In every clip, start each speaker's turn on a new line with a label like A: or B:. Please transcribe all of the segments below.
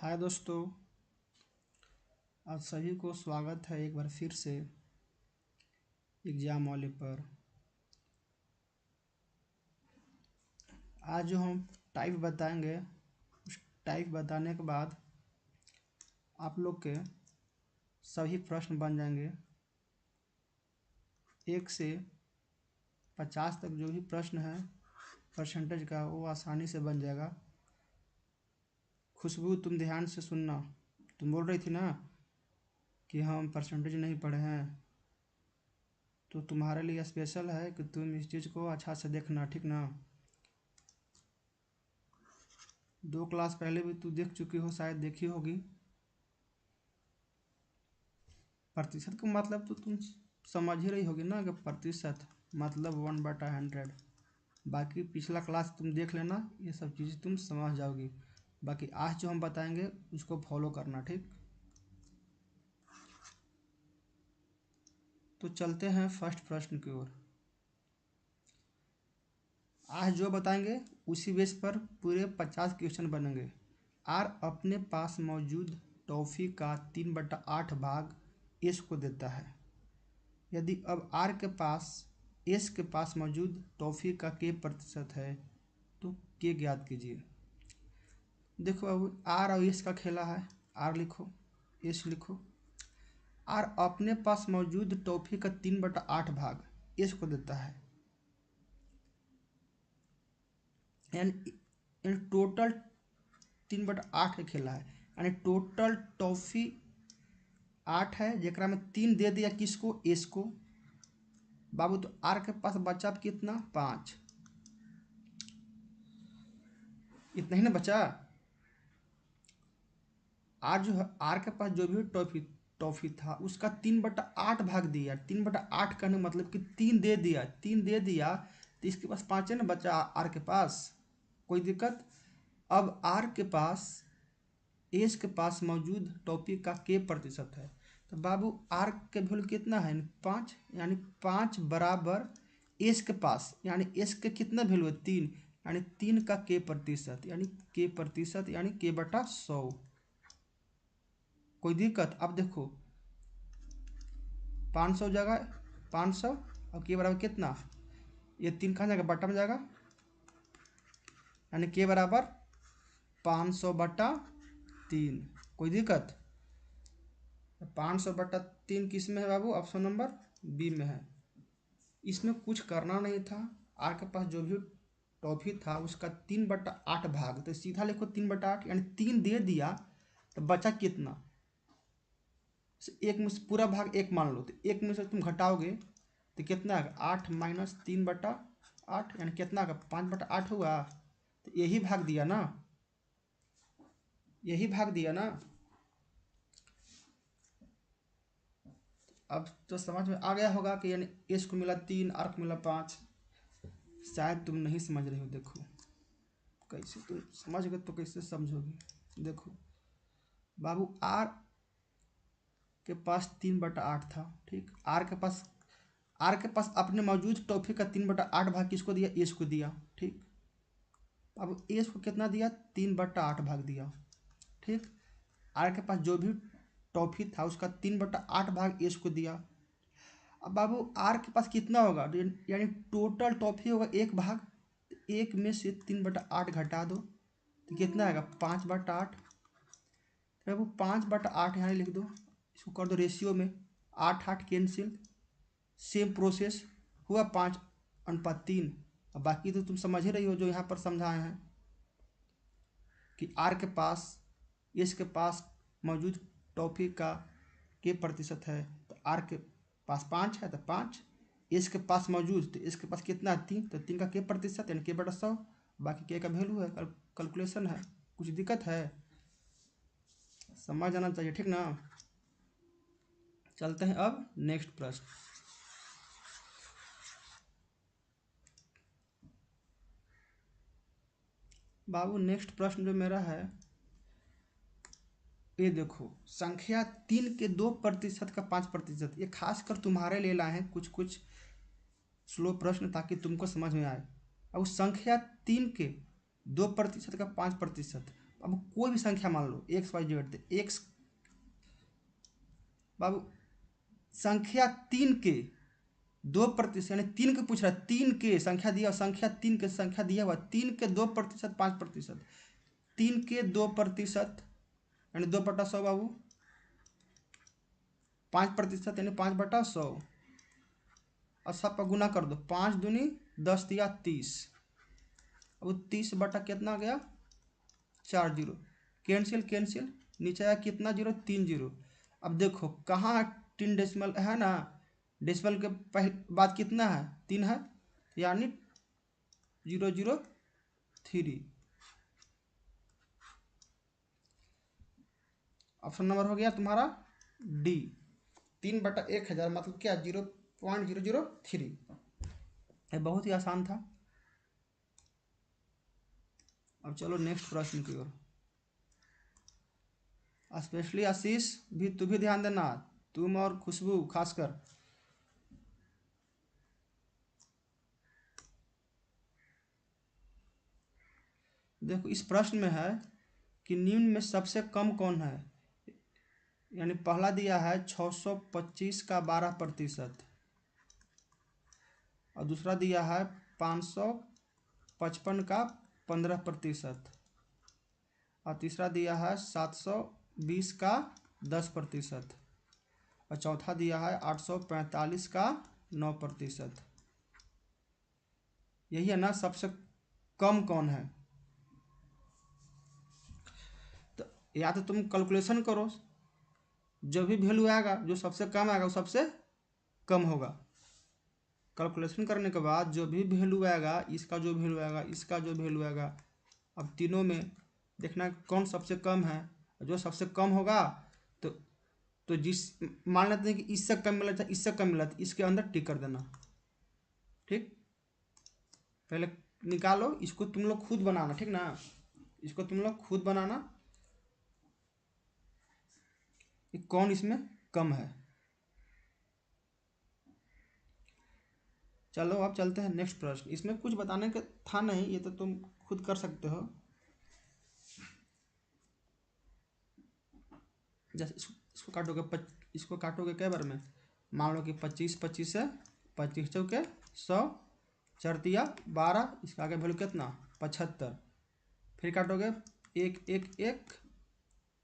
A: हाय दोस्तों, आप सभी को स्वागत है एक बार फिर से एग्ज़ाम वाले पर। आज जो हम टाइप बताएंगे उस टाइप बताने के बाद आप लोग के सभी प्रश्न बन जाएंगे। 1 से 50 तक जो भी प्रश्न है परसेंटेज का वो आसानी से बन जाएगा। खुशबू, तुम ध्यान से सुनना। तुम बोल रही थी ना कि हम परसेंटेज नहीं पढ़े हैं, तो तुम्हारे लिए स्पेशल है कि तुम इस चीज़ को अच्छा से देखना, ठीक ना। 2 क्लास पहले भी तू देख चुकी हो, शायद देखी होगी। प्रतिशत का मतलब तो तुम समझ ही रही होगी ना कि प्रतिशत मतलब 1/100। बाकी पिछला क्लास तुम देख लेना, ये सब चीज़ तुम समझ जाओगी। बाकी आज जो हम बताएंगे उसको फॉलो करना, ठीक। तो चलते हैं फर्स्ट प्रश्न की ओर। आज जो बताएंगे उसी बेस पर पूरे 50 क्वेश्चन बनेंगे। आर अपने पास मौजूद टॉफ़ी का 3/8 भाग एस को देता है। यदि अब आर के पास एस के पास मौजूद टॉफ़ी का के प्रतिशत है तो के ज्ञात कीजिए। देखो अब आर और एस का खेला है। आर लिखो, एस लिखो। आर अपने पास मौजूद टॉफ़ी का 3/8 भाग एस को देता है, यानी टोटल 3/8 के खेला है, यानी टोटल टॉफ़ी 8 है, जेकरा में 3 दे दिया किसको, एस को। बाबू तो आर के पास बचा कितना, 5। इतना ही ना बचा। आर जो है, आर के पास जो भी टॉफी था उसका 3/8 भाग दिया। 3/8 करने का मतलब कि 3 दे दिया, 3 दे दिया तो इसके पास 5 है ना बचा आर के पास। कोई दिक्कत। अब आर के पास एस के पास मौजूद टॉफी का के प्रतिशत है, तो बाबू आर के वैल्यू कितना है, 5, यानी 5 बराबर एस के पास, यानी एस के कितना वैल्यू है, 3, यानी 3 का के प्रतिशत, यानी के प्रतिशत यानी के/100। कोई दिक्कत। अब देखो 500 जगह 500 और के बराबर कितना, ये 3 कहाँ जाएगा, बटा में जाएगा, यानी के बराबर 500/3। कोई दिक्कत। 500/3 किस में है बाबू, ऑप्शन नंबर बी में है। इसमें कुछ करना नहीं था। आर के पास जो भी टॉफी था उसका 3/8 भाग, तो सीधा लिखो 3/8, यानी 3 दे दिया तो बचा कितना, एक में से पूरा भाग एक मान लो, तो एक में से तुम घटाओगे तो कितना आएगा, 8 माइनस 3/8, यानी कितना आएगा, 5/8 हुआ। तो यही भाग दिया ना, यही भाग दिया ना। अब तो समझ में आ गया होगा कि यानी एस को मिला 3, आर को मिला 5। शायद तुम नहीं समझ रहे हो। देखो कैसे तुम समझ गए तो कैसे समझोगे। देखो बाबू आर के पास 3/8 था, ठीक। आर के पास अपने मौजूद टॉफी का 3/8 भाग किसको दिया, एस को दिया, ठीक। अब एस को कितना दिया, 3/8 भाग दिया, ठीक। आर के पास जो भी टॉफी था उसका 3/8 भाग एस को दिया। अब बाबू आर के पास कितना होगा, यानी टोटल टॉफी होगा 1 भाग, 1 में से 3/8 घटा दो तो कितना आएगा, 5/8। तो बाबू 5/8 यहाँ लिख दो, इसको कर दो रेशियो में, 8 कैंसिल। सेम प्रोसेस हुआ, 5/3। अब बाकी तो तुम समझ ही रही हो जो यहाँ पर समझाए हैं कि आर के पास एस के पास मौजूद टॉफी का के प्रतिशत है, तो आर के पास 5 है तो 5, एस के पास मौजूद, तो एस के पास कितना है, 3, तो 3 का के प्रतिशत यानी के/100। बाकी के का वैल्यू है, कैलकुलेशन है। कुछ दिक्कत है, समझ आना चाहिए, ठीक ना। चलते हैं अब नेक्स्ट प्रश्न। बाबू नेक्स्ट प्रश्न जो मेरा है, ये देखो संख्या 3 के 2% का 5%, ये खासकर तुम्हारे लिए लाए हैं कुछ कुछ स्लो प्रश्न ताकि तुमको समझ में आए। अब संख्या 3 के 2% का 5%, अब कोई भी संख्या मान लो एक्स वाई जेड, तो एक्स बाबू संख्या 3 के 2%, यानी 3 के पूछ रहा है, 3 के संख्या दिया, संख्या 3 के संख्या दिया हुआ, 3 के 2%, 5%, 3 के 2% यानी 2/100 बाबू, 5% यानी 5/100, और सब पर गुना कर दो, 5 दूनी 10 दिया 30, अब 30 बटा कितना गया 4 जीरो, कैंसिल कैंसिल, नीचे आया कितना जीरो 3 जीरो। अब देखो कहाँ 3 डेसिमल है ना, डेसिमल के बाद कितना है 3 है, यानी 003। ऑप्शन नंबर हो गया तुम्हारा डी, 3/1000 मतलब क्या 0.003। ये बहुत ही आसान था। अब चलो नेक्स्ट प्रश्न की ओर। स्पेशली आशीष भी, तू भी ध्यान देना, तुम और खुशबू खासकर। देखो इस प्रश्न में है कि निम्न में सबसे कम कौन है, यानी पहला दिया है 625 का 12%, और दूसरा दिया है 555 का 15%, और तीसरा दिया है 720 का 10%, और चौथा दिया है 845 का 9%। यही है ना सबसे कम कौन है। तो या तो तुम कैलकुलेशन करो, जो भी वैल्यू आएगा, जो सबसे कम आएगा वो सबसे कम होगा। कैलकुलेशन करने के बाद जो भी वैल्यू आएगा, इसका जो वैल्यू आएगा, इसका जो वैल्यू आएगा, अब तीनों में देखना कौन सबसे कम है, जो सबसे कम होगा तो जिस मान लेते हैं कि इससे कम मिला था, इससे कम मिला था, इसके अंदर टिक कर देना। ठीक, पहले निकालो, इसको तुम लोग खुद बनाना, ठीक ना, इसको तुम लोग खुद बनाना कि कौन इसमें कम है। चलो अब चलते हैं नेक्स्ट प्रश्न। इसमें कुछ बताने का था नहीं, ये तो तुम खुद कर सकते हो। जैसे इसको काटोगे कै बार में, मान लो कि 25 25 से 25 चौके 100, 4 दिया 12, इसका आगे वैल्यू कितना 75, फिर काटोगे 1 1 1,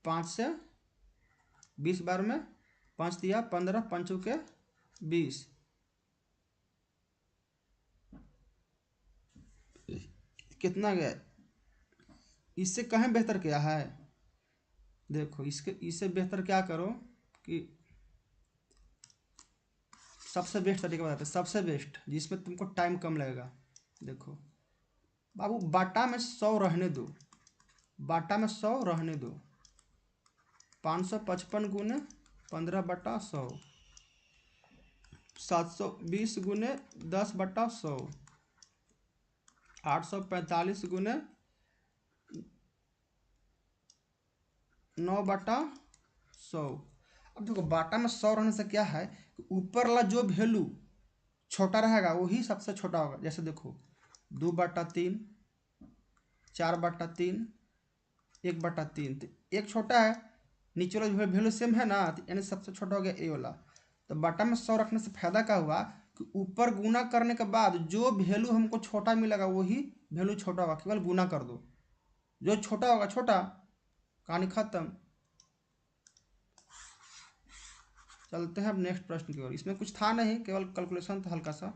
A: 5 से 20 बार में, 5 दिया 15, 5 चौके 20, कितना गया। इससे कहीं बेहतर क्या है, देखो इससे बेहतर क्या करो कि सबसे बेस्ट तरीका बताते हैं, सबसे बेस्ट जिसमें तुमको टाइम कम लगेगा। देखो बाबू बाटा में 100 रहने दो, बाटा में 100 रहने दो, 555 गुने 15/100, 720 गुने 10/100, 845 गुने 9/100। अब देखो बाटा में 100 रहने से क्या है कि ऊपर वाला जो वैल्यू छोटा रहेगा वही सबसे छोटा होगा। जैसे देखो 2/3, 4/3, 1/3, तो एक छोटा है, नीचे वाला वैल्यू सेम है ना, तो यानी सबसे छोटा हो गया ए वाला। तो बटा में 100 रखने से फायदा क्या हुआ कि ऊपर गुना करने के बाद जो वैल्यू हमको छोटा मिलेगा वही वैल्यू छोटा होगा, केवल गुना कर दो, जो छोटा होगा छोटा, कहानी खत्म। चलते हैं अब नेक्स्ट प्रश्न की ओर। इसमें कुछ था नहीं, केवल कैलकुलेशन था हल्का सा।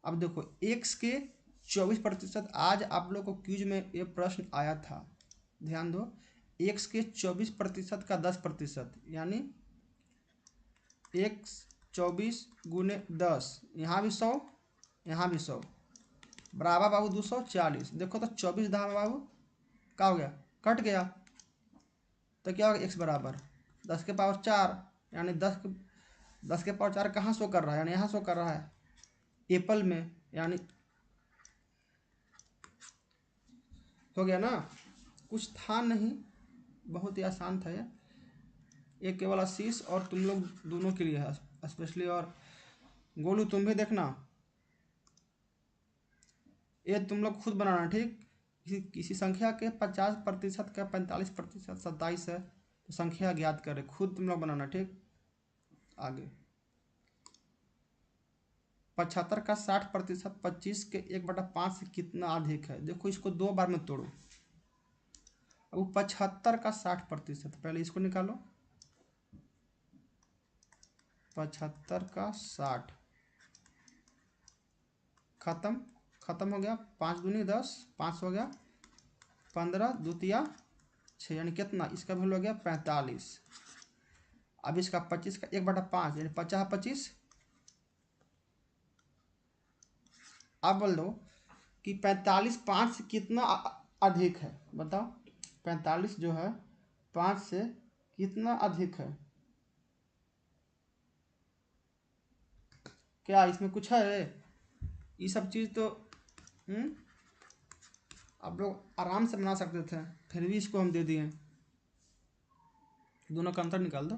A: अब देखो एक्स के 24%, आज आप लोग को क्यूज में ये प्रश्न आया था, ध्यान दो, एक्स के 24% का 10%, यानी एक्स 24 गुने 10, यहाँ भी 100, यहाँ भी 100, बराबर बाबू 240। देखो तो 24 दहा बाबू क्या हो गया, कट गया, तो क्या होगा एक्स बराबर 10⁴, यानी 10⁴ कहाँ शो कर रहा है, यानी यहाँ शो कर रहा है एप्पल में, यानी हो गया ना। कुछ था नहीं, बहुत ही आसान था ये केवल आशीष और तुम लोग दोनों के लिए है स्पेशली, और गोलू तुम भी देखना, ये तुम लोग खुद बनाना, ठीक, किसी संख्या के 50% का 45% 27 है, तो संख्या ज्ञात करें। खुद तुम लोग बनाना, ठीक। आगे 75 का 60% 25 के 1/5 से कितना अधिक है। देखो इसको 2 बार में तोड़ो। अब 75 का 60%, पहले इसको निकालो। 75 का 60 खत्म हो गया। 5 दूनी 10, 5 हो गया 15, 2 तिया 6, यानी कितना, इसका वैल्यू हो गया 45। अब इसका 25 का 1/5 यानी 50 25। अब बोल दो कि 45 5 से कितना अधिक है, बताओ। 45 जो है 5 से कितना अधिक है। क्या इसमें कुछ है? ये सब चीज़ तो आप लोग आराम से बना सकते थे, फिर भी इसको हम दे दिए। दोनों का अंतर निकाल दो।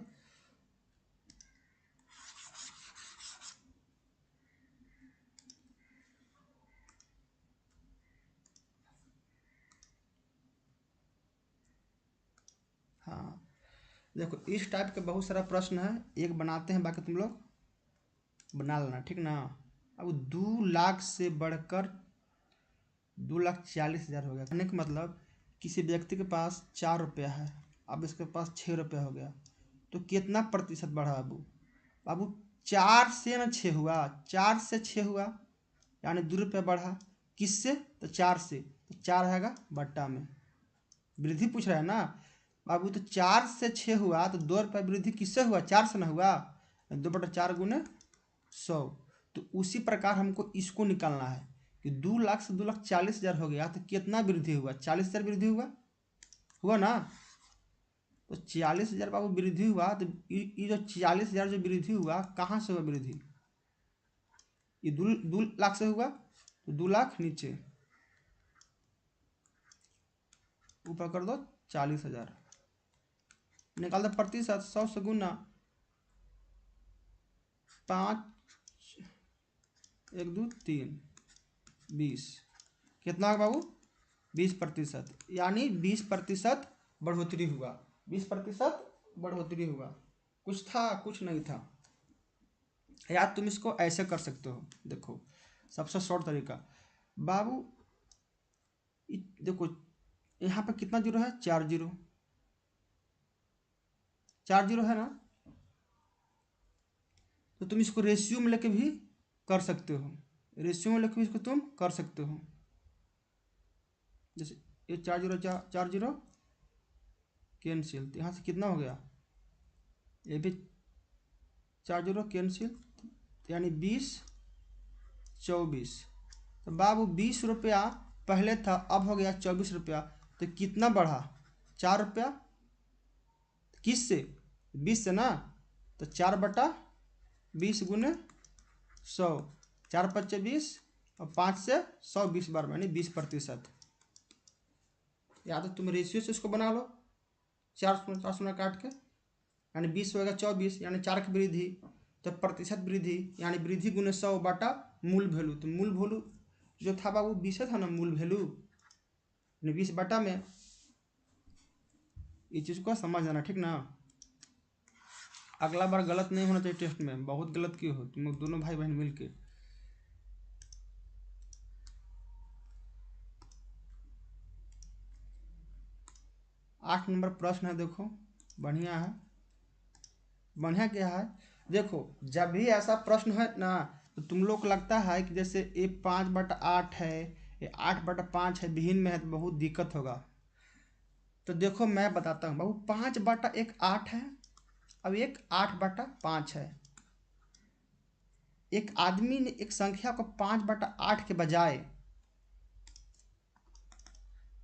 A: हाँ देखो, इस टाइप के बहुत सारा प्रश्न है, एक बनाते हैं, बाकी तुम लोग बना लेना, ठीक ना। अब 2 लाख से बढ़कर 2,40,000 हो गया। कहने का मतलब किसी व्यक्ति के पास 4 रुपया है, अब इसके पास 6 रुपया हो गया, तो कितना प्रतिशत बढ़ा बाबू। बाबू 4 से ना 6 हुआ, 4 से 6 हुआ यानी 2 रुपया बढ़ा। किससे? तो 4 से, तो 4 आएगा बट्टा में। वृद्धि पूछ रहा है ना बाबू, तो 4 से 6 हुआ तो 2 रुपया वृद्धि किससे हुआ? 4 से ना हुआ। 2/4 गुने 100। तो उसी प्रकार हमको इसको निकालना है कि 2 लाख से 2,40,000 हो गया, तो कितना वृद्धि हुआ? 40,000 वृद्धि हुआ ना। तो 40,000 बाबू वृद्धि हुआ, तो ये जो 40,000 जो वृद्धि हुआ, कहाँ से हुआ वृद्धि? ये 2 लाख से हुआ, तो 2 लाख नीचे, ऊपर कर दो 40,000। निकाल दो प्रतिशत। 100 से गुना 5, 1 2 3 20, कितना होगा बाबू? 20%, यानी 20% बढ़ोतरी हुआ। 20% बढ़ोतरी हुआ। कुछ था? कुछ नहीं था। या तुम इसको ऐसे कर सकते हो, देखो सबसे शॉर्ट तरीका बाबू। देखो यहाँ पे कितना जीरो है? 4 जीरो, 4 जीरो है ना। तो तुम इसको रेशियो में लेके भी कर सकते हो, रेशियो में लेके भी इसको तुम कर सकते हो। जैसे ये 4 जीरो 4 जीरो कैंसिल, तो यहाँ से कितना हो गया? ये भी 4 जीरो कैंसिल, यानी 20 24। तो बाबू 20 रुपया पहले था, अब हो गया 24 रुपया, तो कितना बढ़ा? 4 रुपया। किस से? 20 से ना। तो 4/20 गुने 100, 4 5 20 और 5 से 100 20 बार में, यानी 20%। या तो तुम रेशियो से इसको बना लो, 4 काट के, यानी 20 होगा 24, यानी 4 की वृद्धि, तो प्रतिशत वृद्धि यानी वृद्धि गुने 100 बटा मूल वैल्यू। तो मूल वैल्यू जो था बाबू 20 था ना, मूल वैल्यू, यानी 20 बटा में। ये चीज़ को समझ जाना, ठीक ना। अगला बार गलत नहीं होना चाहिए टेस्ट में। बहुत गलत क्यों हो तुम लोग दोनों भाई बहन मिलके। आठ नंबर प्रश्न है, देखो बढ़िया है। बढ़िया क्या है? देखो जब भी ऐसा प्रश्न है ना, तो तुम लोग को लगता है कि जैसे ये 5/8 है, ये 8/5 है, भिन्न में है, तो बहुत दिक्कत होगा। तो देखो मैं बताता हूँ बाबू, 5/1 8 है, अब एक 8/5 है। एक आदमी ने एक संख्या को 5/8 के बजाय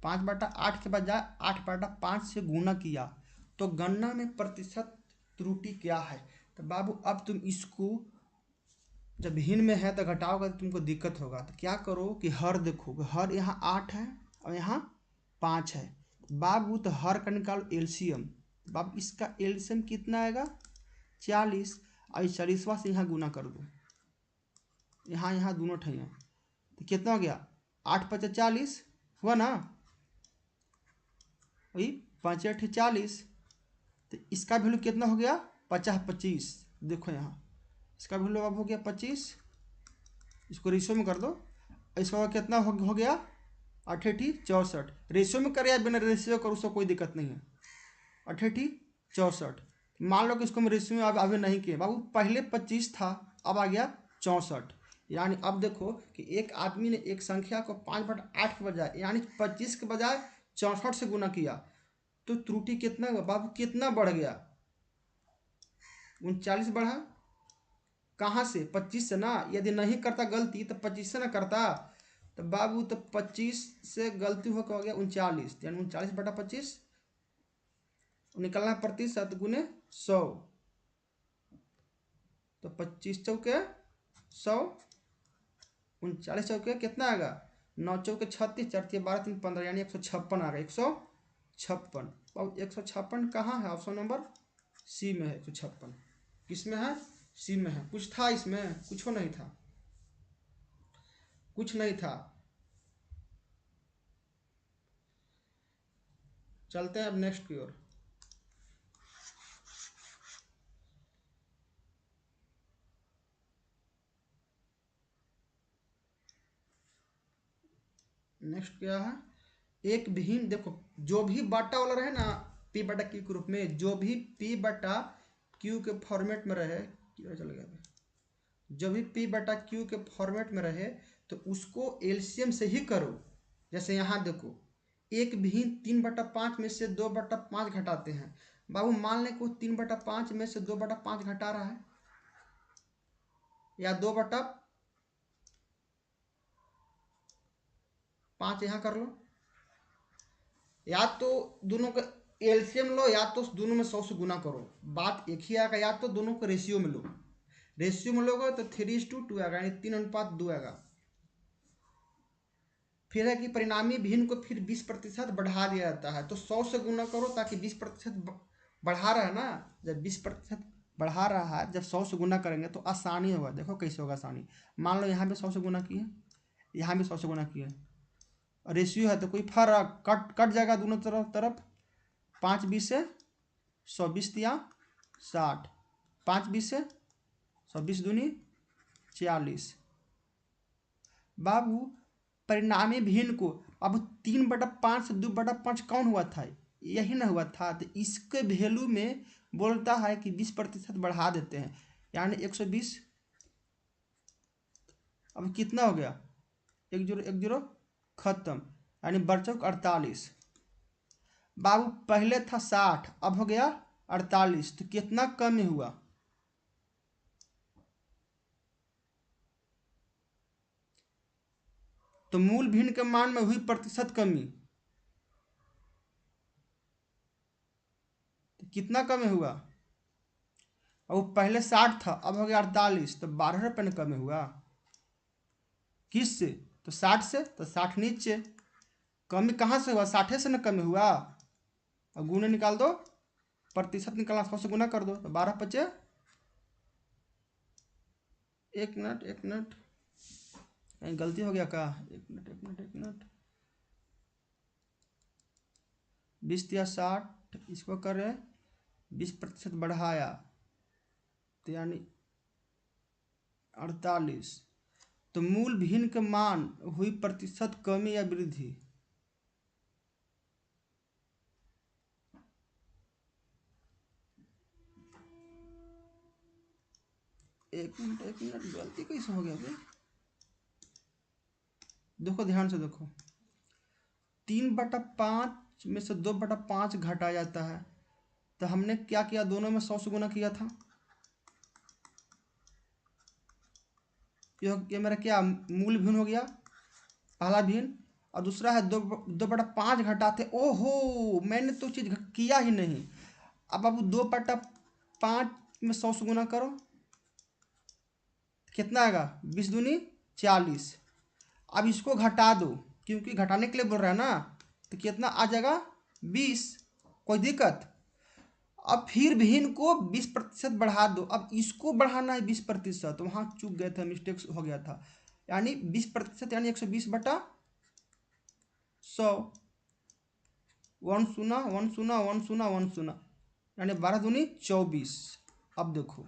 A: 5/8 के बजाय 8/5 से गुना किया, तो गणना में प्रतिशत त्रुटि क्या है? तो बाबू अब तुम इसको जब भिन्न में है तो घटाओगे तो तुमको दिक्कत होगा। तो क्या करो कि हर देखो, हर यहाँ 8 है और यहाँ 5 है। बाबू तो हर का निकालो एलसीएम। बाबू इसका एलसीएम कितना आएगा? 40। और 40वां से यहाँ गुना कर दो, यहाँ दोनों ठैया, तो कितना हो गया? 8 5 40 हुआ ना। वही 5×8 = 40। तो इसका वैल्यू कितना हो गया 50/25। देखो यहाँ इसका वैल्यू अब हो गया 25। इसको रेशियो में कर दो। इसका कितना हो गया 8×8 = 64। रेशियो में करे या बिना रेशियो करो उसको कोई दिक्कत नहीं है। 8×8 = 64। मान लो कि इसको हम रेशियो में अब अभी नहीं किए बाबू, पहले 25 था अब आ गया 64। यानी अब देखो कि एक आदमी ने एक संख्या को 5/8 के बजाय यानी 25 के बजाय 64 से गुना किया, तो त्रुटि कितना हुआ बाबू, कितना बढ़ गया 39 बढ़ा। कहाँ से 25 से ना, यदि नहीं करता गलती तो 25 से ना करता, तो बाबू तो 25 से गलती हो गया 39, यानी 39/25 निकलना प्रतिशत गुने 100। तो 25 चौके 100, 39 चौके कितना आएगा 9 चौके 36, 4 × 12 3 15, यानी 156 आ गया 156। अब 156 कहाँ है, ऑप्शन नंबर सी में है 156। किस में है, सी में है। कुछ था इसमें, कुछ नहीं था, कुछ नहीं था। चलते हैं अब नेक्स्ट की ओर। नेक्स्ट क्या है, एक भिन्न, देखो जो भी बाटा वाला रहे ना P/Q के रूप में, जो भी P/Q के फॉर्मेट में रहे, क्या चल गया भाई, जो भी P/Q के फॉर्मेट में रहे तो उसको एलसीएम से ही करो। जैसे यहाँ देखो एक भिन्न 3/5 में से 2/5 घटाते हैं। बाबू मान लें को 3/5 में से 2/5 घटा रहा है, या 2/5 यहाँ कर लो, या तो दोनों का एलसीएम लो या तो दोनों में 100 से गुना करो, बात एक ही आएगा। या तो दोनों को रेशियो में लो, रेशियो में लोगे तो 3:2 आएगा, यानी 3:2 आएगा। फिर है कि परिणामी भिन्न को फिर 20% बढ़ा दिया जाता है, तो 100 से गुना करो ताकि 20% बढ़ा रहा है ना, जब 20% बढ़ा रहा है, जब 100 से गुना करेंगे तो आसानी होगा। देखो कैसे होगा आसानी, मान लो यहाँ भी 100 से गुना किए, यहाँ भी 100 से गुना किए, रेशियो है तो कोई फर्क कट जाएगा दोनों तरफ। 5×20 से 100, 20 दिया 60, 5×20 से 100, 20 दूनी 40। बाबू परिणामी भिन्न को अब 3/5 से 2/5 कौन हुआ था, यही ना हुआ था, तो इसके वैल्यू में बोलता है कि 20% बढ़ा देते हैं, यानी 120। अब कितना हो गया 1 0 खत्म, यानी बचौक 48। बाबू पहले था 60 अब हो गया 48, तो कितना कम हुआ, तो मूल भिन्न के मान में हुई प्रतिशत कमी, तो कितना कम हुआ। अब पहले 60 था अब हो गया 48, तो 12 रुपये ने कम हुआ। किस से, तो 60 से, तो 60 नीचे, कमी कहाँ से हुआ 60 से ना कमी हुआ। अब गुणे निकाल दो, प्रतिशत निकालना 100 से गुना कर दो, तो 12×5 एक मिनट कहीं गलती हो गया का, एक मिनट 20 या 60, इसको कर रहे 20% बढ़ाया तो यानी 48, तो मूल भिन्न के मान हुई प्रतिशत कमी या वृद्धि। एक मिनट गलती कैसे हो गया भाई, देखो ध्यान से देखो, 3/5 में से 2/5 घटाया जाता है, तो हमने क्या किया, दोनों में 100 से गुना किया था। ये मेरा क्या मूल भिन्न हो गया, पहला भिन्न, और दूसरा है 2/5 घटाते। ओहो मैंने तो चीज़ किया ही नहीं। अब 2/5 में 100 से गुना करो, कितना आएगा 20 दूनी 40। अब इसको घटा दो, क्योंकि घटाने के लिए बोल रहा है ना, तो कितना आ जाएगा 20, कोई दिक्कत। अब फिर भिन्न को 20% बढ़ा दो, अब इसको बढ़ाना है 20%, वहाँ चूक गए थे, मिस्टेक्स हो गया था, यानी 20% यानी 120/100। वन शून्य वन शून्य वन शून्य वन शून्य, यानी 12 दूनी 24। अब देखो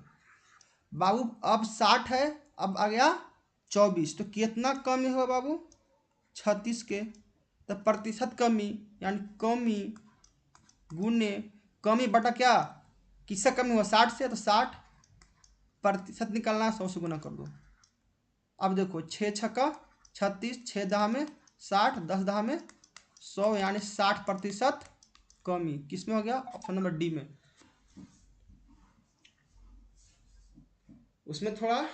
A: बाबू, अब 60 है, अब आ गया 24, तो कितना कमी हुआ बाबू? 36 के। तो प्रतिशत कमी यानी कमी गुने कमी बटा क्या, किससे कमी हुआ? 60 से, तो 60 प्रतिशत निकालना है, 100 से गुना कर दो। अब देखो 6 छक्का 36, 6 दहा में 60, 10 दहा में 100, यानी 60% कमी किसमें हो गया? ऑप्शन नंबर डी में। उसमें थोड़ा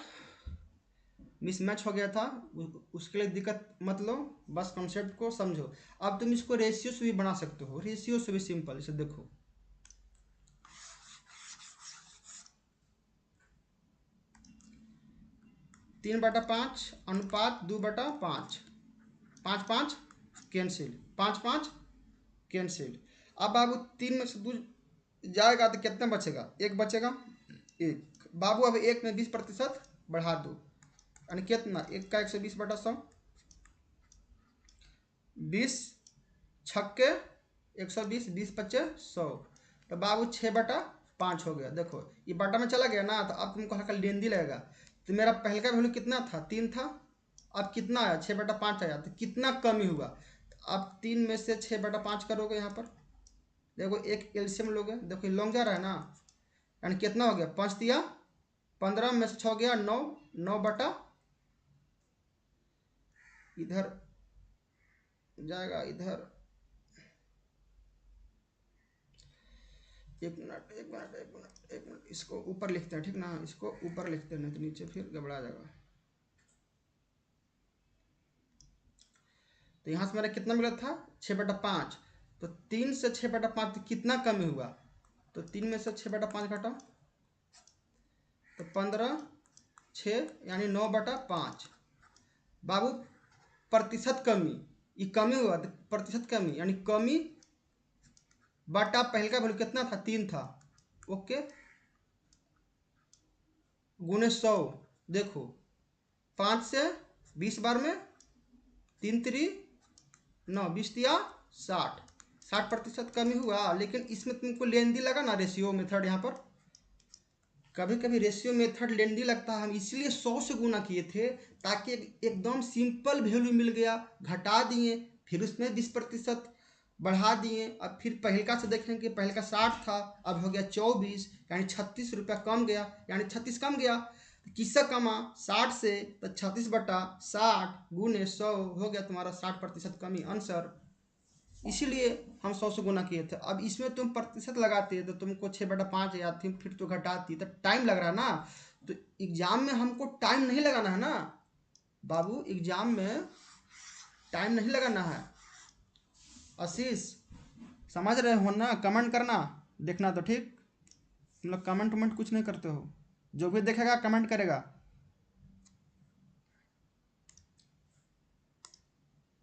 A: मिसमैच हो गया था, उसके लिए दिक्कत मत लो, बस कॉन्सेप्ट को समझो। अब तुम इसको रेशियो से भी बना सकते हो, रेशियो से भी सिंपल। इसे देखो 3/5 अनुपात 2/5, 5 कैंसिल, 5 कैंसिल। अब बाबू 3 में से 2 जाएगा तो कितना बचेगा? 1 बचेगा। 1 बाबू, अब 1 में 20% बढ़ा दो, यानी कितना? 1 का 120/100, 20 छक्के 120, 20 पच्चे 100, तो बाबू 6/5 हो गया। देखो ये बटा में चला गया ना, तो अब तुमको हल्का लेंदी लगेगा। तो मेरा पहले का वैल्यू कितना था? 3 था, अब कितना आया? 6/5 आया, तो कितना कमी हुआ? तो अब 3 में से 6/5 करोगे, यहाँ पर देखो एक एलसीएम लोगे, देखो लॉन्ग जा रहा है ना, यानी कितना हो गया? 5 दिया 15 में से 6 गया 9, 9 बटा इधर जाएगा, इधर 1 मिनट, इसको ऊपर लिखते हैं, ठीक ना? इसको ऊपर लिखते हैं, नहीं तो नीचे फिर गड़बड़ा जाएगा। तो यहाँ से मेरा कितना मिला था? 6/5। तो 3 से 6/5 तो कितना कमी हुआ? तो 3 में से 6/5 घटा, तो 15, 6 यानी 9/5। बाबू प्रतिशत कमी, ये कमी हुआ तो प्रतिशत कमी यानी कमी बटा पहले का वैल्यू कितना था? 3 था, ओके, गुने 100। देखो 5 से 20 बार में 3 3 9, 20 दिया 60, 60% कमी हुआ। लेकिन इसमें तुमको लेंदी लगा ना रेशियो मेथड, यहाँ पर कभी कभी रेशियो मेथड लेंदी लगता है, हम इसलिए 100 से गुना किए थे, ताकि एकदम सिंपल वैल्यू मिल गया, घटा दिए, फिर उसमें 20% बढ़ा दिए। अब फिर पहलका से देखें कि पहलका 60 था, अब हो गया 24, यानी 36 रुपया कम गया, यानी 36 कम गया। किससे कमा? 60 से, तो 36/60 गुने 100 हो गया तुम्हारा 60% कमी, आंसर। इसीलिए हम 100 से गुना किए थे। अब इसमें तुम प्रतिशत लगाते तो तुमको 6/5 याद थी, फिर तो घटाती, तो टाइम लग रहा है ना। तो एग्जाम में हमको टाइम नहीं लगाना है ना बाबू, एग्जाम में टाइम नहीं लगाना है। आशीष समझ रहे हो ना? कमेंट करना, देखना तो ठीक, तुम लोग कमेंट वमेंट कुछ नहीं करते हो, जो भी देखेगा कमेंट करेगा।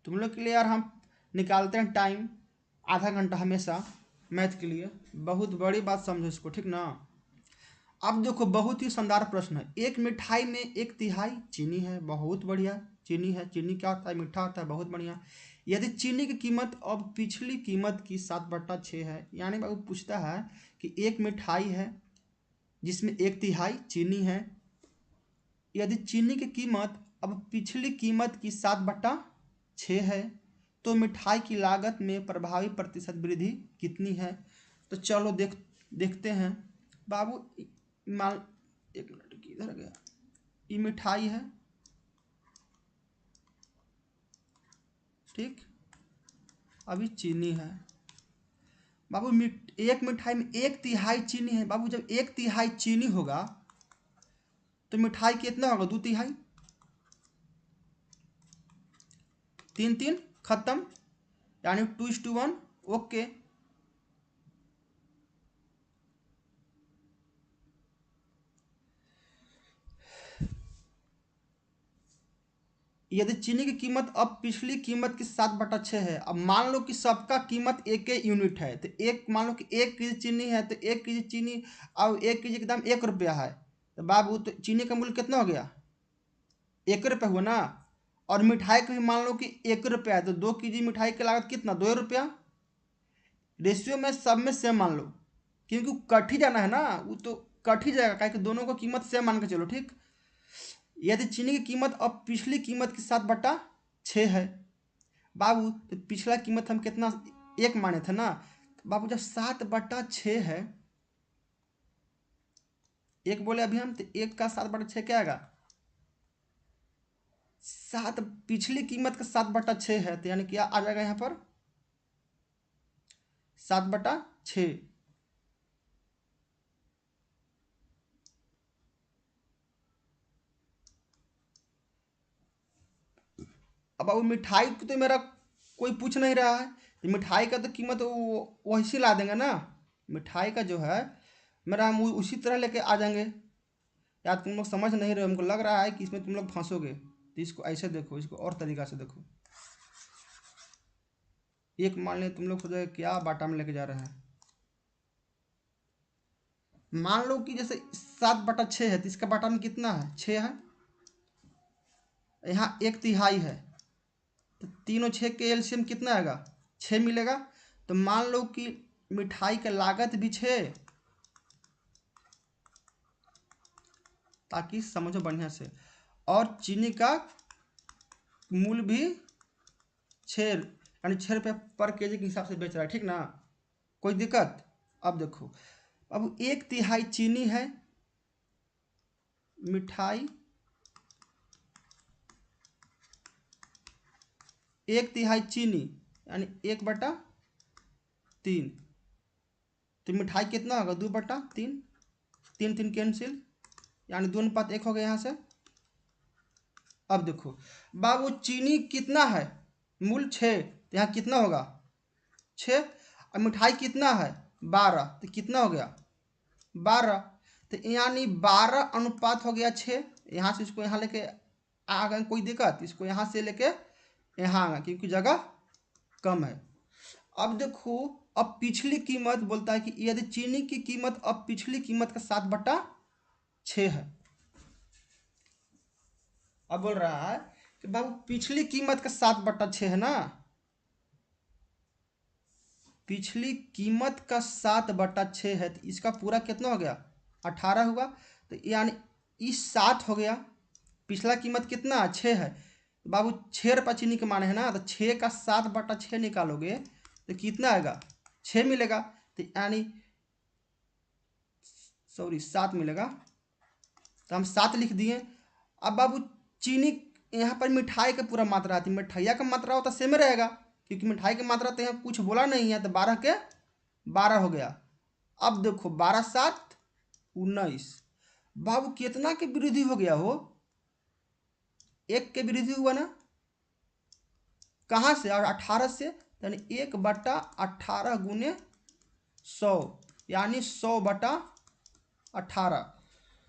A: तुम लोग के लिए यार हम निकालते हैं टाइम, आधा घंटा हमेशा मैथ के लिए, बहुत बड़ी बात समझो इसको, ठीक ना? अब देखो बहुत ही शानदार प्रश्न है। एक मिठाई में 1/3 चीनी है, बहुत बढ़िया। चीनी है, चीनी क्या होता है? मीठा होता है, बहुत बढ़िया। यदि चीनी की कीमत अब पिछली कीमत की 7/6 है, यानी बाबू पूछता है कि एक मिठाई है जिसमें 1/3 चीनी है, यदि चीनी की कीमत अब पिछली कीमत की 7/6 है, तो मिठाई की लागत में प्रभावी प्रतिशत वृद्धि कितनी है? तो चलो देखते हैं बाबू। मान, 1 मिनट किधर गया? ये मिठाई है, ठीक, अभी चीनी है बाबू। एक मिठाई में 1/3 चीनी है बाबू, जब 1/3 चीनी होगा तो मिठाई कितना होगा? 2/3, 3 3 खत्म, यानी 2:1, ओके। यदि चीनी की कीमत अब पिछली कीमत की 7/6 है, अब मान लो कि सबका कीमत 1 यूनिट है, तो एक मान लो कि 1 केजी चीनी है, तो 1 केजी चीनी, अब 1 केजी के दाम 1 रुपया है, तो बाबू तो चीनी का मूल्य कितना हो गया? 1 रुपया हुआ ना। और मिठाई का भी मान लो कि 1 रुपया है, तो 2 केजी मिठाई की लागत कितना? 2 रुपया। रेशियो में सब में सेम मान लो, क्योंकि कट ही जाना है ना, वो तो कट ही जाएगा, कि दोनों को कीमत सेम मान के चलो। ठीक, यदि चीनी की कीमत अब पिछली कीमत की 7/6 है बाबू, तो पिछला कीमत हम कितना 1 माने थे ना, तो बाबू जब 7/6 है, 1 बोले अभी हम, तो 1 का 7/6 क्या आएगा, 7, पिछली कीमत का 7/6 है, तो यानी क्या आ जाएगा यहाँ पर 7/6। अब वो मिठाई को तो मेरा कोई पूछ नहीं रहा है, तो मिठाई का तो कीमत वो वैसे ला देंगे ना, मिठाई का जो है मेरा हम उसी तरह लेके आ जाएंगे। यार तुम लोग समझ नहीं रहे हो, हमको लग रहा है कि इसमें तुम लोग फंसोगे, तो इसको ऐसे देखो, इसको और तरीका से देखो। एक मान लें तुम लोग सोचोगे क्या बाटा में लेके जा रहे हैं। मान लो कि जैसे 7/6 है, तो इसका बाटा में कितना है, 6 है, यहाँ 1/3 है, तो 3 और 6 के एलसीएम कितना आएगा, 6 मिलेगा। तो मान लो कि मिठाई का लागत भी 6, ताकि समझो बढ़िया से, और चीनी का मूल्य भी 6, यानी 6 रुपये पर केजी के हिसाब से बेच रहा है। ठीक ना, कोई दिक्कत। अब देखो, अब 1/3 चीनी है, मिठाई 1/3 चीनी, यानी 1/3, तो मिठाई कितना होगा 2/3, 3 3 कैंसिल, यानी 2:1 हो गया यहाँ से। अब देखो बाबू, चीनी कितना है, मूल 6, तो यहाँ कितना होगा 6, और मिठाई कितना है 12, तो कितना हो गया 12, तो यानी 12 अनुपात हो गया 6। यहाँ से इसको यहाँ लेके आ गए, कोई दिक्कत, इसको यहाँ से लेके यहाँ आ गए, क्योंकि जगह कम है। अब देखो, अब पिछली कीमत बोलता है कि यदि चीनी की कीमत अब पिछली कीमत का 7/6 है। अब बोल रहा है कि बाबू पिछली कीमत का 7/6 है ना, पिछली कीमत का 7/6 है, तो इसका पूरा कितना हो गया 18 हुआ, तो यानी इस 7 हो गया, पिछला कीमत कितना 6 है, तो बाबू 6 रुपये चीनी के माने है ना, तो 6 का 7/6 निकालोगे तो कितना आएगा 6 मिलेगा, तो यानी सॉरी 7 मिलेगा, तो हम 7 लिख दिए। अब बाबू चीनी, यहाँ पर मिठाई का पूरा मात्रा आती है, मिठाइया का मात्रा होता सेम रहेगा, क्योंकि मिठाई की मात्रा तो यहाँ कुछ बोला नहीं है, तो 12 के 12 हो गया। अब देखो 12 7 19, बाबू कितना के वृद्धि हो गया हो, 1 के वृद्धि हुआ ना, कहाँ से, और 18 से, यानी 1/18 गुने 100, यानी 100/18।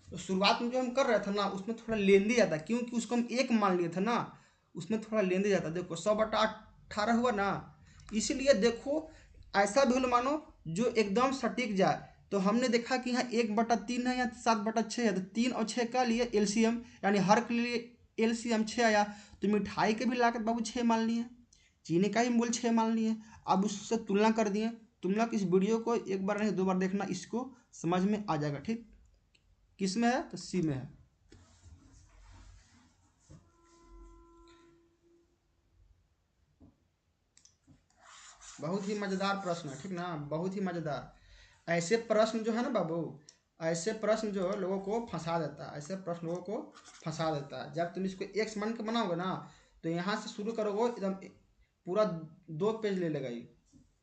A: तो शुरुआत में जो हम कर रहे थे ना, उसमें थोड़ा लेंदी जाता, क्योंकि उसको हम 1 मान लिए थे ना, उसमें थोड़ा लेंदी जाता। देखो 100/18 हुआ ना, इसीलिए देखो ऐसा भी मानो जो एकदम सटीक जाए। तो हमने देखा कि यहाँ 1/3 है, यहाँ 7/6 है, तो 3 और 6 का लिए एलसीएम, यानी हर के लिए एलसीएम 6 आया, तो मिठाई के भी लागत बाबू 6 मान लिए, चीनी का ही मूल्य 6 मान लिए। अब उससे तुलना कर दिए। तुम लोग इस वीडियो को एक बार नहीं 2 बार देखना, इसको समझ में आ जाएगा। ठीक, किस में है, तो सी में है। बहुत ही मज़ेदार प्रश्न है, ठीक ना, बहुत ही मज़ेदार। ऐसे प्रश्न जो है ना बाबू, ऐसे प्रश्न जो लोगों को फंसा देता है, ऐसे प्रश्न लोगों को फंसा देता है। जब तुम इसको एक्स मान के बनाओगे ना, तो यहाँ से शुरू करोगे एकदम पूरा 2 पेज ले लेगा ये।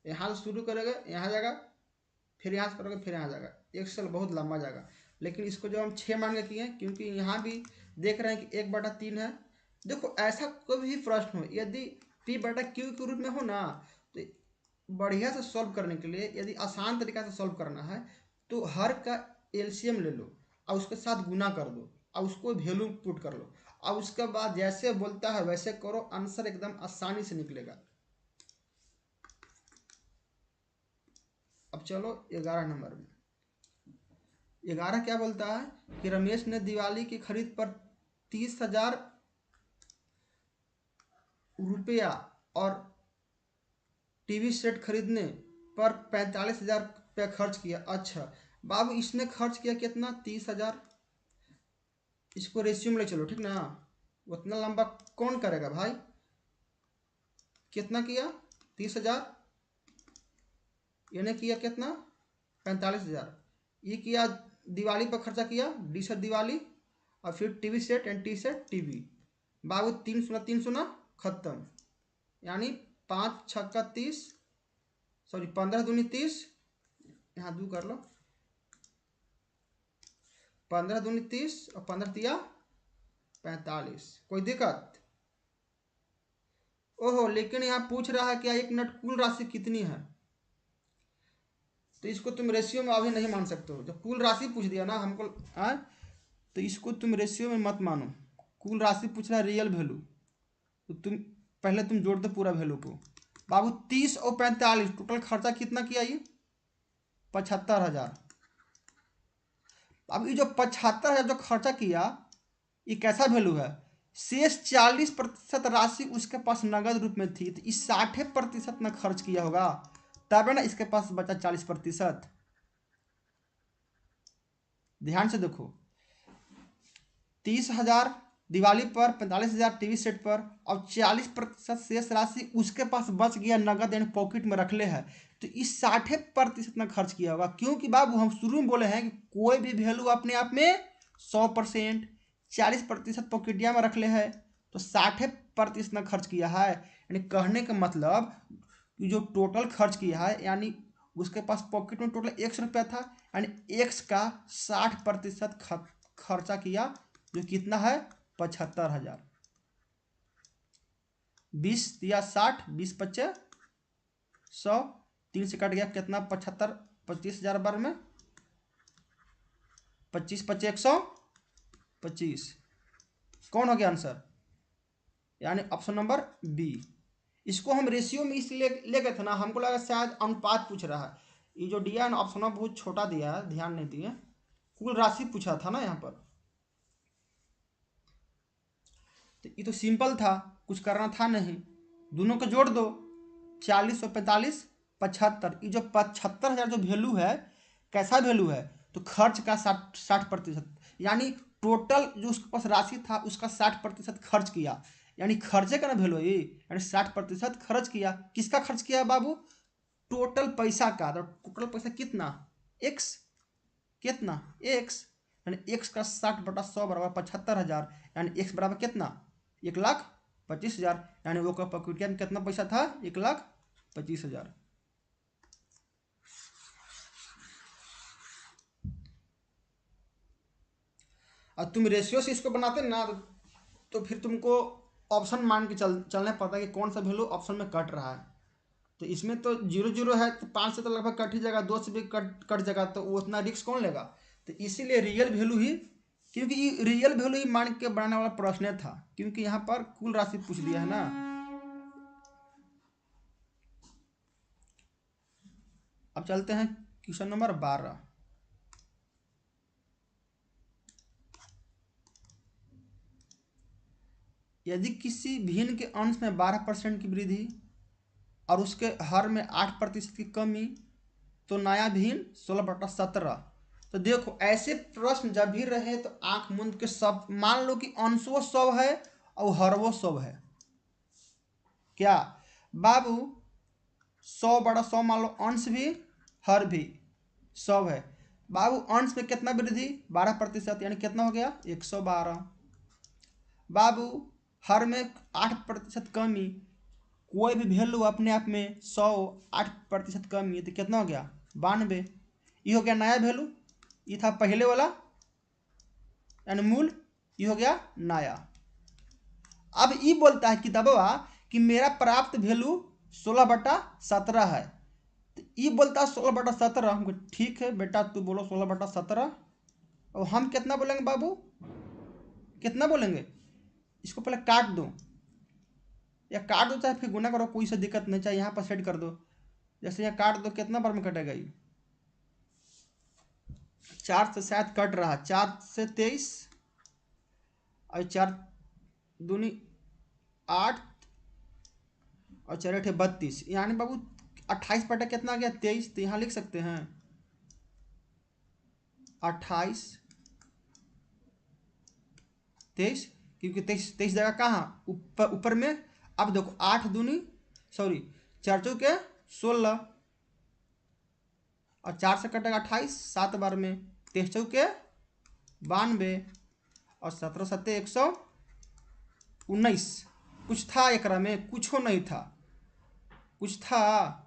A: यहाँ से शुरू करोगे, यहाँ जाएगा, फिर यहाँ से करोगे, फिर यहाँ जाएगा, एक्सेल बहुत लंबा जाएगा। लेकिन इसको जो हम 6 मान के किए हैं, क्योंकि यहाँ भी देख रहे हैं कि 1/3 है। देखो ऐसा कोई भी प्रश्न हो, यदि P/Q के रूप में हो ना, तो बढ़िया से सॉल्व करने के लिए, यदि आसान तरीका से सॉल्व करना है, तो हर का एलसीएम ले लो और उसके साथ गुना कर दो और उसको वैल्यू पुट कर लो, और उसके बाद जैसे बोलता है वैसे करो, आंसर एकदम आसानी से निकलेगा। अब चलो 11 नंबर में। 11 क्या बोलता है कि रमेश ने दिवाली की खरीद पर 30,000 रुपया और टीवी सेट खरीदने पर 45,000 रुपया खर्च किया। अच्छा बाबू इसने खर्च किया कितना, 30,000। इसको रेशियो में ले चलो, ठीक ना। उतना लंबा कौन करेगा भाई। कितना किया, 30,000। इन्हें किया कितना, 45,000। ये किया दिवाली पर खर्चा किया, डी सेट दिवाली, और फिर TV set and T set TV. बाबू 3 खत्म। यानी 5 छक्का 30, सॉरी 15 दूनी 30, यहाँ 2 कर लो, 15 दूनी 30 और 15 तिया 45। कोई दिक्कत। ओहो लेकिन यहाँ पूछ रहा है क्या एक मिनट कुल राशि कितनी है, तो इसको तुम रेशियो में अभी नहीं मान सकते हो। जब कुल राशि पूछ दिया ना हमको, तो इसको तुम रेशियो में मत मानो। कुल राशि पूछ रहा है रियल वैल्यू, तो तुम जोड़ दो पूरा वैल्यू को। बाबू 30 और 45 टोटल खर्चा कितना किया ये, 75,000। अब ये जो 75,000 जो खर्चा किया, ये कैसा वैल्यू है, शेष 40% राशि उसके पास नगद रूप में थी, तो इस 60% में खर्च किया होगा, तब है ना इसके पास बचा 40%। ध्यान से देखो, 30,000 दिवाली पर, 45,000 टीवी सेट पर, और 40% शेष राशि उसके पास बच गया नगद यानी पॉकेट में रख ले है, तो इस 60% में खर्च किया होगा। क्योंकि बाबू हम शुरू में बोले हैं कि कोई भी वैल्यू अपने आप में 100%, 40% पॉकेटिया में रख ले है, तो 60% में खर्च किया है। यानी कहने का मतलब कि जो टोटल खर्च किया है, यानी उसके पास पॉकेट में टोटल 100 रुपया था, यानी 1 का 60% खर्चा किया, जो कितना है 75,000। 20 तिया 60, 20 पच्चे 100, 3 से कट गया कितना, 75, 25,000 बार में 25 पच्चे 125। कौन हो गया आंसर, यानी ऑप्शन नंबर बी। इसको हम रेशियो में इसलिए ले गए थे ना, हमको लगा शायद अनुपात पूछ रहा है। ये जो दिया है ना ऑप्शन में बहुत छोटा दिया है, ध्यान नहीं दिए। कुल राशि पूछा था ना यहाँ पर, तो ये तो सिंपल था, कुछ करना था नहीं। दोनों को जोड़ दो, 40 और 45 75। ये जो 75,000 जो वैल्यू है, कैसा वैल्यू है, तो खर्च का 60%, यानी टोटल जो उसके पास राशि था उसका 60% खर्च किया, यानी खर्चे का ना वैल्यू है ये, यानी 60% खर्च किया। किसका खर्च किया बाबू, टोटल पैसा का। तो टोटल पैसा कितना, एक्स, कितना एक्स, यानी एक्स का 60/100 बराबर 75,000, यानी एक्स बराबर कितना, 1,25,000। यानी वो पॉकेट में कितना पैसा था, 1,25,000। और तुम रेशियो से इसको बनाते ना, तो फिर तुमको ऑप्शन मान के चलना पड़ता है कि कौन सा वैल्यू ऑप्शन में कट रहा है। तो इसमें तो 0 0 है, तो 5 से तो लगभग कट ही जाएगा, 2 से भी कट जाएगा, तो वो उतना रिस्क कौन लेगा। तो इसीलिए रियल वैल्यू ही, क्योंकि ये रियल वैल्यू ही मान के बनाने वाला प्रश्न था, क्योंकि यहाँ पर कुल राशि पूछ दिया है ना। अब चलते हैं क्वेश्चन नंबर 12। यदि किसी भिन्न के अंश में 12% की वृद्धि और उसके हर में 8% की कमी, तो नया भिन्न 16/17। तो देखो ऐसे प्रश्न जब भी रहे तो आंख मूंद के सब मान लो कि अंशो 100 है और हरवो 100 है। क्या बाबू, 100/100 मान लो, अंश भी हर भी 100 है। बाबू अंश में कितना वृद्धि, 12%, यानी कितना हो गया 112। बाबू हर में 8% कमी, कोई भी वैल्यू अपने आप में 100, 8% कमी है, तो कितना हो गया 92। ये हो गया नया वैल्यू, ये था पहले वाला यानी मूल, ये हो गया नया। अब ये बोलता है कि दबवा कि मेरा प्राप्त वैल्यू 16/17 है, तो ये बोलता है 16/17। हमको ठीक है बेटा, तू बोलो 16/17, और हम कितना बोलेंगे बाबू, कितना बोलेंगे, इसको पहले काट दो, या काट दो चाहे फिर गुना करो, कोई सा दिक्कत नहीं, चाहे यहाँ पर सेट कर दो। जैसे यहाँ काट दो, कितना बार में कटेगा ये, 4 से शायद कट रहा, 4 से 23, और 4 दूनी 8, और 4 8 32, यानी बाबू 28 बटा कितना आ गया 23, तो यहाँ लिख सकते हैं 28 23, क्योंकि 23 जगह कहाँ ऊपर में। अब देखो 8 दूनी सॉरी 4 चौके 16 और 4 से कटेगा 28, 7 बार में 23 चौके 92 और 17 सत्ते 119। कुछ था एकरा में? कुछ नहीं था। कुछ था?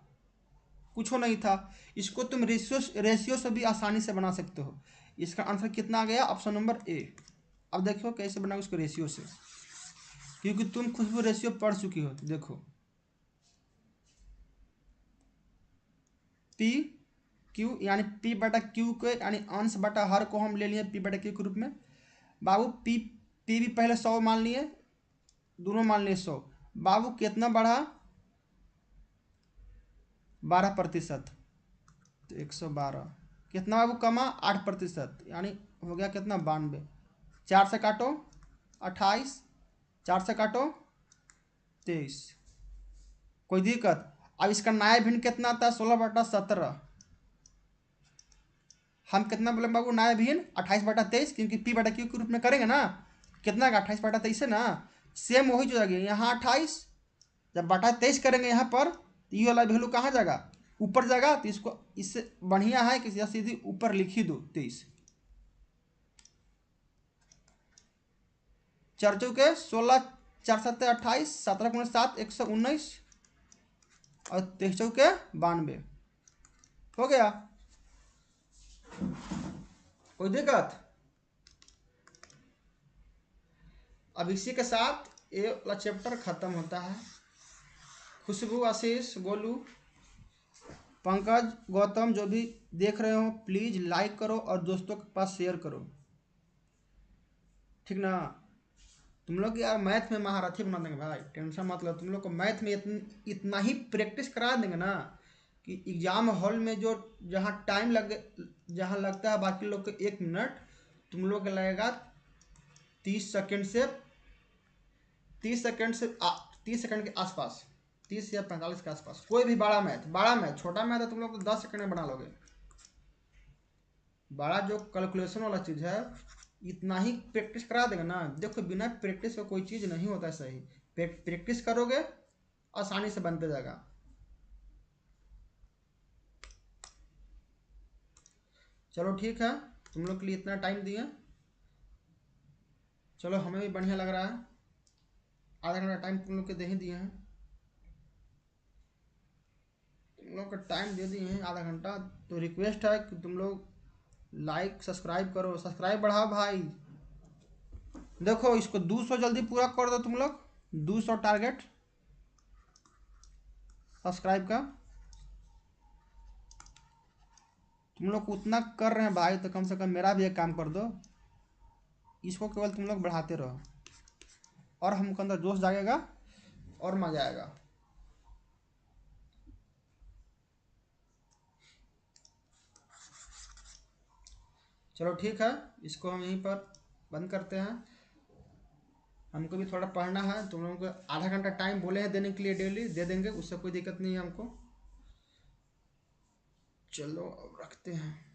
A: कुछ नहीं था। इसको तुम रेशियो से भी आसानी से बना सकते हो। इसका आंसर कितना आ गया? Option number A. अब देखो कैसे बनाओ इसको रेशियो से, क्योंकि तुम खुद भी रेशियो पढ़ चुकी हो। देखो पी क्यू यानी पी बटा क्यू के यानी अंश बटा हर को हम ले लिए पी बटा क्यू के रूप में। बाबू पी भी पहले 100 मान लिए, दोनों मान लिए 100। बाबू कितना बढ़ा? 12%, तो 112। कितना बाबू कमा? 8%, यानी हो गया कितना 92। 4 से काटो 28, 4 से काटो 23। कोई दिक्कत? अब इसका न्याय भिन्न कितना आता है? 16/17। हम कितना बोले बाबू न्याय भिन्न? 28/23, क्योंकि पी बटा क्यू के रूप में करेंगे ना। कितना का 28/23 है ना, सेम वही जो जाएगी यहाँ 28। जब बटा 23 करेंगे यहाँ पर, तो ये वाला वैल्यू कहाँ जाएगा? ऊपर जाएगा। तो इसको इससे बढ़िया है कि सीधी ऊपर लिख ही दो 23। 4 चौके 16, 4 सत्ते 28, 17 गुणे 7 119 और 23 चौके 92। हो गया? कोई दिक्कत? अब इसी के साथ ये वाला चैप्टर खत्म होता है। खुशबू, आशीष, गोलू, पंकज, गौतम जो भी देख रहे हो प्लीज लाइक करो और दोस्तों के पास शेयर करो, ठीक ना। तुम लोग यार मैथ में महारथी बना देंगे भाई, टेंशन मत लो। तुम लोग को मैथ में इतना ही प्रैक्टिस करा देंगे ना कि एग्जाम हॉल में जो जहाँ टाइम जहाँ लगता है बाकी लोग को 1 मिनट, तुम लोग को लगेगा 30 सेकंड से 30 सेकंड के आसपास, 30 या 45 के आसपास। कोई भी बड़ा मैथ, छोटा मैथ है तुम लोग तो 10 सेकंड में बना लोगे। बड़ा जो कैलकुलेशन वाला चीज़ है इतना ही प्रैक्टिस करा देगा ना। देखो बिना प्रैक्टिस का कोई चीज़ नहीं होता है सही। प्रैक्टिस करोगे आसानी से बनते जाएगा। चलो ठीक है, तुम लोग के लिए इतना टाइम दिए, चलो हमें भी बढ़िया लग रहा है। आधा घंटा टाइम तुम लोग के दे ही दिए हैं, तुम लोग का टाइम दे दिए हैं आधा घंटा। तो रिक्वेस्ट है कि तुम लोग लाइक सब्सक्राइब करो, सब्सक्राइब बढ़ाओ भाई। देखो इसको 200 जल्दी पूरा कर दो तुम लोग, 200 टारगेट सब्सक्राइब का। तुम लोग उतना कर रहे हैं भाई, तो कम से कम मेरा भी एक काम कर दो। इसको केवल तुम लोग बढ़ाते रहो और हमको अंदर जोश जागेगा और मजा आएगा। चलो ठीक है, इसको हम यहीं पर बंद करते हैं। हमको भी थोड़ा पढ़ना है। तुम लोगों को आधा घंटा टाइम बोले हैं देने के लिए, डेली दे देंगे, उससे कोई दिक्कत नहीं है हमको। चलो अब रखते हैं।